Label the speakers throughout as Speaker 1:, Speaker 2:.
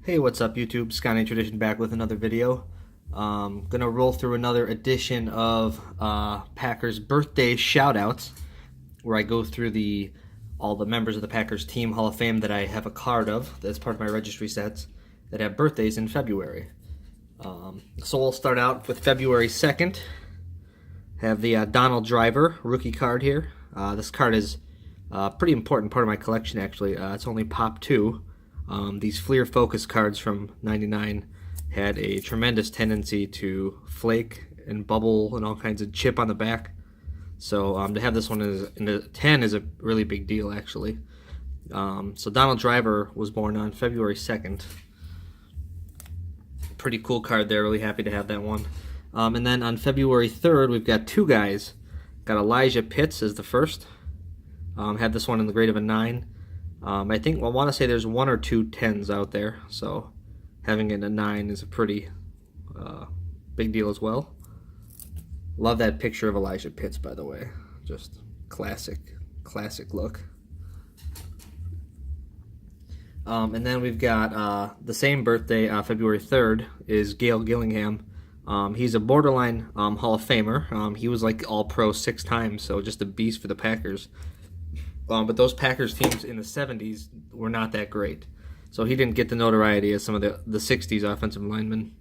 Speaker 1: Hey, what's up YouTube? Sky Tradition back with another video. Gonna roll through another edition of Packers birthday shoutouts, where I go through all the members of the Packers team Hall of Fame that I have a card of, that's part of my registry sets, that have birthdays in February. So we'll start out with February 2nd. Have the Donald Driver rookie card here. This card is a pretty important part of my collection actually. It's only Pop 2. These Fleer Focus cards from '99 had a tremendous tendency to flake and bubble and all kinds of chip on the back. So to have this one in the 10 is a really big deal actually. So Donald Driver was born on February 2nd. Pretty cool card there, really happy to have that one. And then on February 3rd we've got two guys. Got Elijah Pitts as the first. Had this one in the grade of a 9. I want to say there's 1 or 2 10s out there, so having it a 9 is a pretty big deal as well. Love that picture of Elijah Pitts, by the way. Just classic look. And then we've got the same birthday, February 3rd, is Gayle Gillingham. He's a borderline Hall of Famer. He was like All-Pro 6 times, so just a beast for the Packers. But those Packers teams in the 70s were not that great. So he didn't get the notoriety as some of the 60s offensive linemen.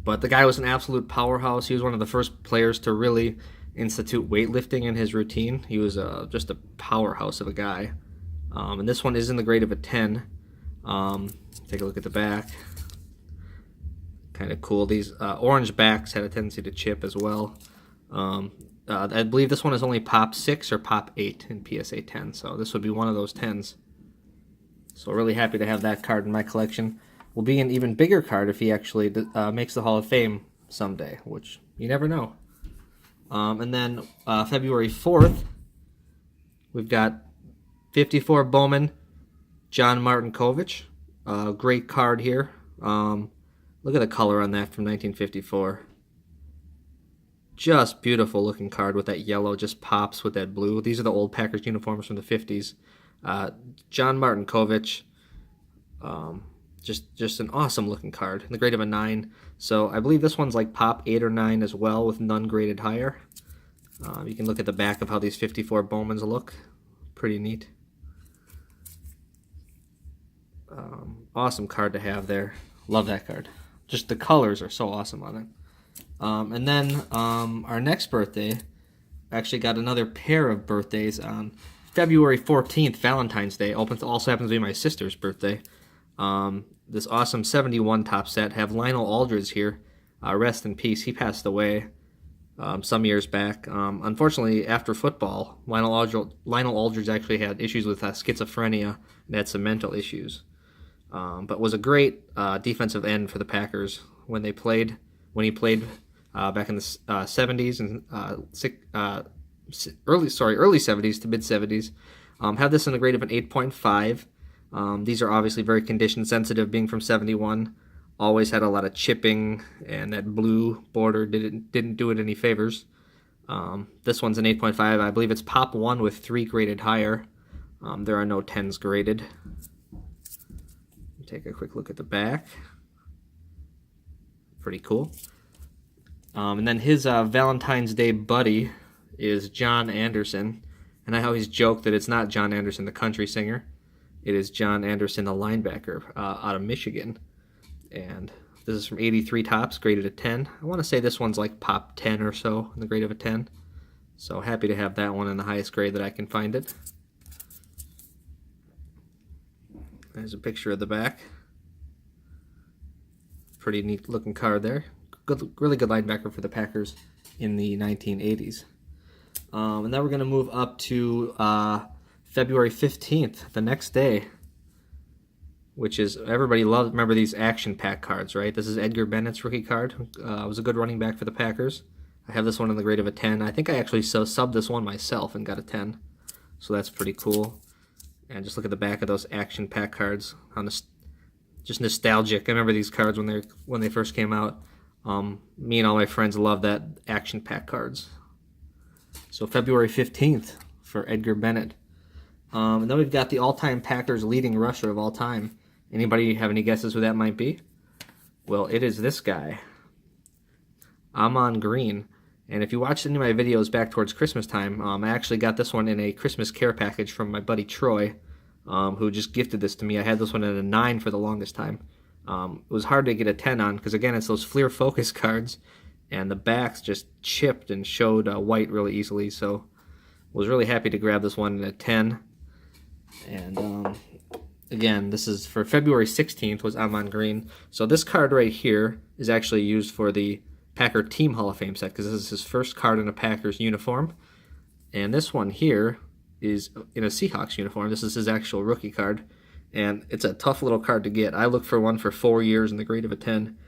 Speaker 1: But the guy was an absolute powerhouse. He was one of the first players to really institute weightlifting in his routine. He was just a powerhouse of a guy. And this one is in the grade of a 10. Take a look at the back. Kind of cool. These orange backs had a tendency to chip as well. I believe this one is only Pop 6 or Pop 8 in PSA 10, so this would be one of those 10s. So really happy to have that card in my collection. Will be an even bigger card if he actually makes the Hall of Fame someday, which you never know. And then February 4th, we've got 54 Bowman, John Martin Kovich. Great card here. Look at the color on that from 1954. Just beautiful looking card with that yellow, just pops with that blue. These are the old Packers uniforms from the 50s. John Martin Kovich, just an awesome looking card. In the grade of a 9. So I believe this one's like Pop 8 or 9 as well, with none graded higher. You can look at the back of how these 54 Bowmans look. Pretty neat. Awesome card to have there. Love that card. Just the colors are so awesome on it. And then our next birthday, actually got another pair of birthdays on February 14th, Valentine's Day. Also happens to be my sister's birthday. This awesome 71 top set. Have Lionel Aldridge here. Rest in peace. He passed away some years back. Unfortunately, after football, Lionel Aldridge actually had issues with schizophrenia and had some mental issues. But was a great defensive end for the Packers when he played back in the 70s and early 70s to mid 70s. Had this in the grade of an 8.5. These are obviously very condition sensitive, being from 71. Always had a lot of chipping, and that blue border didn't do it any favors. This one's an 8.5. I believe it's Pop 1 with 3 graded higher. There are no 10s graded. Take a quick look at the back. Pretty cool. And then his Valentine's Day buddy is John Anderson. And I always joke that it's not John Anderson, the country singer. It is John Anderson, the linebacker out of Michigan. And this is from 83 tops, graded a 10. I want to say this one's like Pop 10 or so in the grade of a 10. So happy to have that one in the highest grade that I can find it. There's a picture of the back. Pretty neat looking card there. Really good linebacker for the Packers in the 1980s. And then we're going to move up to February 15th, the next day, which is, everybody loves, remember these action pack cards, right? This is Edgar Bennett's rookie card. Was a good running back for the Packers. I have this one in the grade of a 10. I think I actually subbed this one myself and got a 10. So that's pretty cool. And just look at the back of those action pack cards. Just nostalgic. I remember these cards when they first came out. Me and all my friends love that action pack cards. So February 15th for Edgar Bennett. And then we've got the all-time Packers leading rusher of all time Anybody have any guesses who that might be? Well, it is this guy. Amon Green. And if you watched any of my videos back towards Christmas time, I actually got this one in a Christmas care package from my buddy Troy, who just gifted this to me. I had this one at a 9 for the longest time. It was hard to get a 10 on because, again, it's those Fleer Focus cards, and the backs just chipped and showed white really easily. So was really happy to grab this one at a 10. And again, this is for February 16th was Amon Green. So this card right here is actually used for the Packer Team Hall of Fame set because this is his first card in a Packers uniform. And this one here is in a Seahawks uniform. This is his actual rookie card. And it's a tough little card to get. I looked for one for 4 years in the grade of a 10.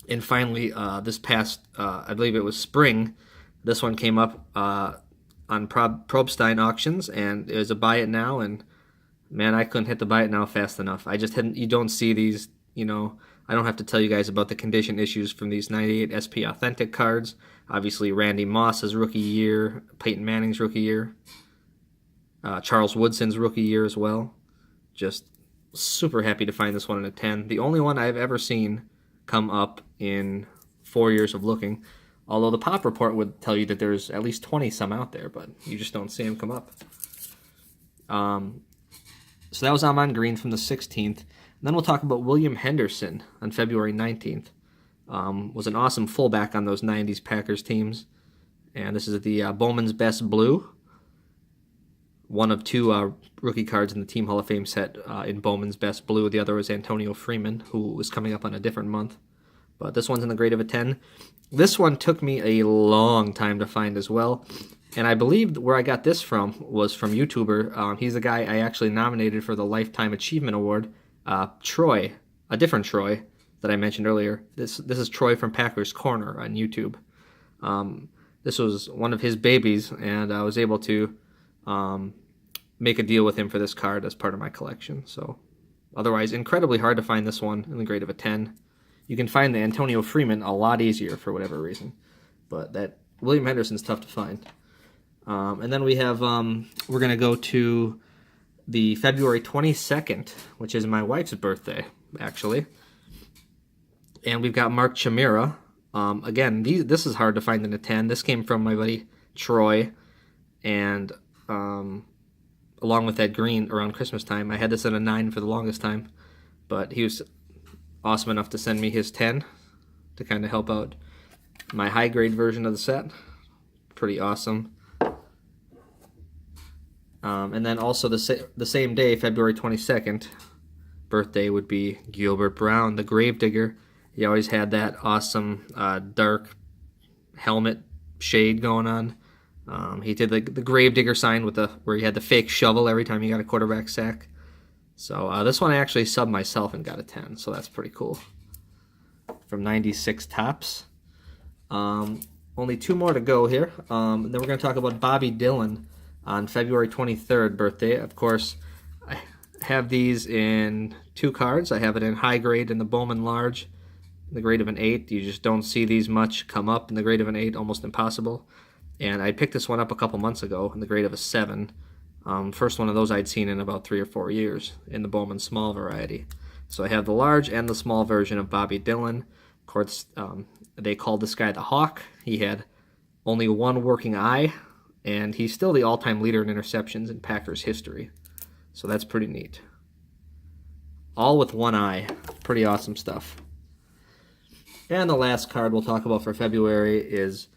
Speaker 1: And finally, this past, I believe it was spring, this one came up on Probstein auctions, and it was a buy it now, and man, I couldn't hit the buy it now fast enough. I just hadn't, you don't see these, you know, I don't have to tell you guys about the condition issues from these 98 SP Authentic cards. Obviously, Randy Moss's rookie year, Peyton Manning's rookie year, Charles Woodson's rookie year as well. Just super happy to find this one in a 10. The only one I've ever seen come up in 4 years of looking. Although the pop report would tell you that there's at least 20 some out there, but you just don't see them come up. So that was Amon Green from the 16th. And then we'll talk about William Henderson on February 19th. Was an awesome fullback on those 90s Packers teams. And this is the Bowman's Best Blue. One of two rookie cards in the Team Hall of Fame set in Bowman's Best Blue. The other was Antonio Freeman, who was coming up on a different month. But this one's in the grade of a 10. This one took me a long time to find as well. And I believe where I got this from was from YouTuber. He's the guy I actually nominated for the Lifetime Achievement Award. Troy, a different Troy that I mentioned earlier. This is Troy from Packers Corner on YouTube. This was one of his babies, and I was able to make a deal with him for this card as part of my collection. So otherwise, incredibly hard to find this one in the grade of a 10. You can find the Antonio Freeman a lot easier for whatever reason. But that William Henderson's tough to find. And then we have, we're going to go to the February 22nd, which is my wife's birthday, actually. And we've got Mark Shamira. Again, this is hard to find in a 10. This came from my buddy Troy. And along with that green around Christmas time, I had this at a 9 for the longest time. But he was awesome enough to send me his 10 to kind of help out my high grade version of the set. Pretty awesome. And then also the same day, February 22nd, birthday would be Gilbert Brown, the Gravedigger. He always had that awesome dark helmet shade going on. He did the Gravedigger sign with where he had the fake shovel every time he got a quarterback sack. So this one I actually subbed myself and got a 10, so that's pretty cool. From 96 Tops. Only two more to go here. Then we're going to talk about Bobby Dillon on February 23rd birthday. Of course, I have these in two cards. I have it in high grade in the Bowman Large, in the grade of an 8. You just don't see these much come up in the grade of an 8, almost impossible. And I picked this one up a couple months ago in the grade of a 7. First one of those I'd seen in about 3 or 4 years in the Bowman Small variety. So I have the large and the small version of Bobby Dillon. Of course, they called this guy the Hawk. He had only one working eye, and he's still the all-time leader in interceptions in Packers history. So that's pretty neat. All with one eye. Pretty awesome stuff. And the last card we'll talk about for February is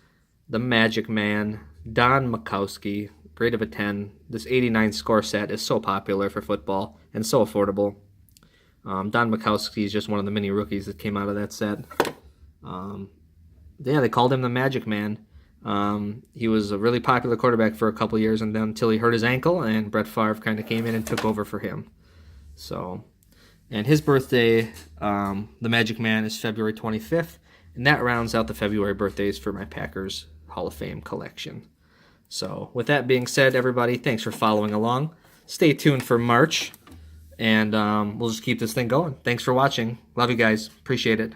Speaker 1: the Magic Man, Don Makowski, grade of a 10. This 89 score set is so popular for football and so affordable. Don Makowski is just one of the many rookies that came out of that set. Yeah, they called him the Magic Man. He was a really popular quarterback for a couple years, and then until he hurt his ankle, and Brett Favre kind of came in and took over for him. So, and his birthday, the Magic Man, is February 25th, and that rounds out the February birthdays for my Packers Hall of Fame collection. So, with that being said, everybody, thanks for following along. Stay tuned for March, and we'll just keep this thing going. Thanks for watching. Love you guys. Appreciate it.